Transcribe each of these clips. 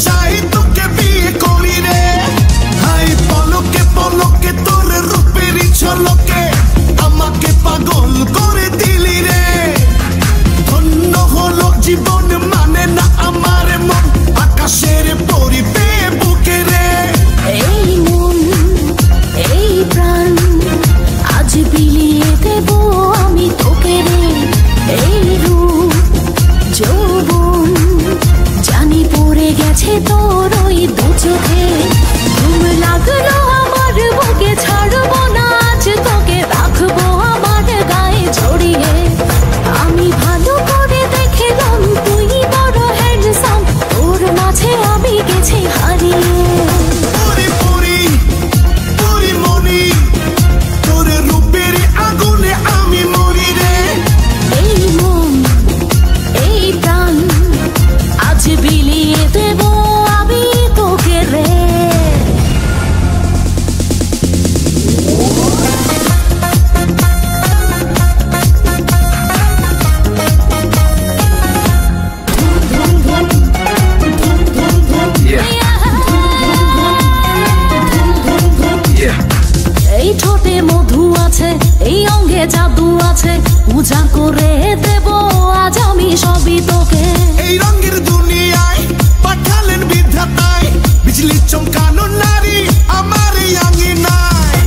চাই তোকে বিয়ে করি রে। হাই পলকে পলকে তোর রূপেরই ঝলকে আমাকে পাগল করে দিলি রে। ধন্য হলো জীবন মানে না আমার মন আকাশের পরিবে বুকে রে। এই মন এই প্রাণ আজ বিলিয়ে দেব আমি তোকে রে। এই রূপ যৌবন জানি পড়ে গেছে তোর ওই দু চোখে। ঘুম লাগলো আমার বুকে ছাড়বো না আজ তোকে রাখবো আমার গায়ে জড়িয়ে। আমি ভালো করে দেখলাম তুই বড় হ্যান্ডসাম তোর মাঝে আমি গেছি হারিয়ে। পরি পরি পরি মনি তোর রূপের আগুনে আমি মরি রে। এই মন এই প্রাণ আজ বিলিয়ে দেব আমি তোকে রে। এই ঠোঁটে মধু আছে এই অঙ্গে জাদু আছে পূজা করে দেব আজ আমি সবই তোকে। এই রঙের দুনিয়ায় পাঠালেন বিধাতায় বিজলি চমকানো নারী আমার এই আঙিনায়।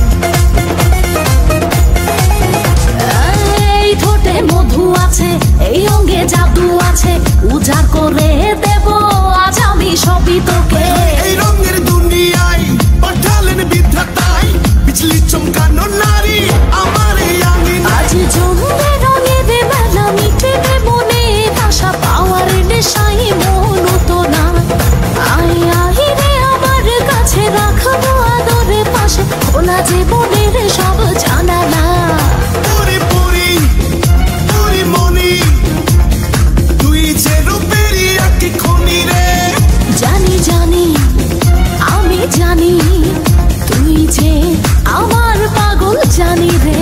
এই ঠোঁটে মধু আছে এই অঙ্গে জাদু আছে পূজা করে দেব আজ আমি সবই তোকে। এই রঙের দুনিয়ায় পাঠালেন বিধাতায় বিজলি চমকানো নারী আমার এই আঙিনায়। আজ জমবে রঙের মেলা মিটবে মনে আশা পাওয়ার নেশাই মন তো না। আয় আয় রে আমার কাছে রাখবো আদরে পাশে খোলা জীবনের সব জানালা। পরি পরি পরি মনি তুই যে রূপেরই আঁকি খনি রে। জানি জানি আমি জানি তুই যে আমার পাগল জানি রে।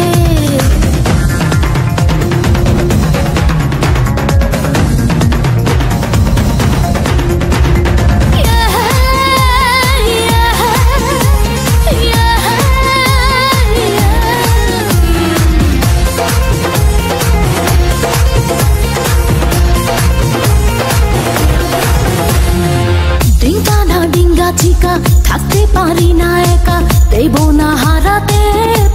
ডিঙ্গা না ডিঙ্গা চিকা থাকতে পারি না একা দেব না হারাতে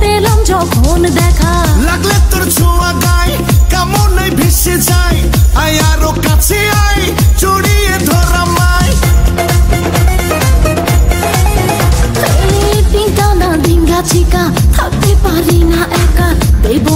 পেলাম যখন দেখা। লাগলে তোর ছোঁয়া গায় কামনায় ভেসে যায় আয় আরো কাছে আয় জড়িয়ে ধরা মায়। ডিঙ্গা না ডিঙ্গা চিকা থাকতে পারি না একা দেব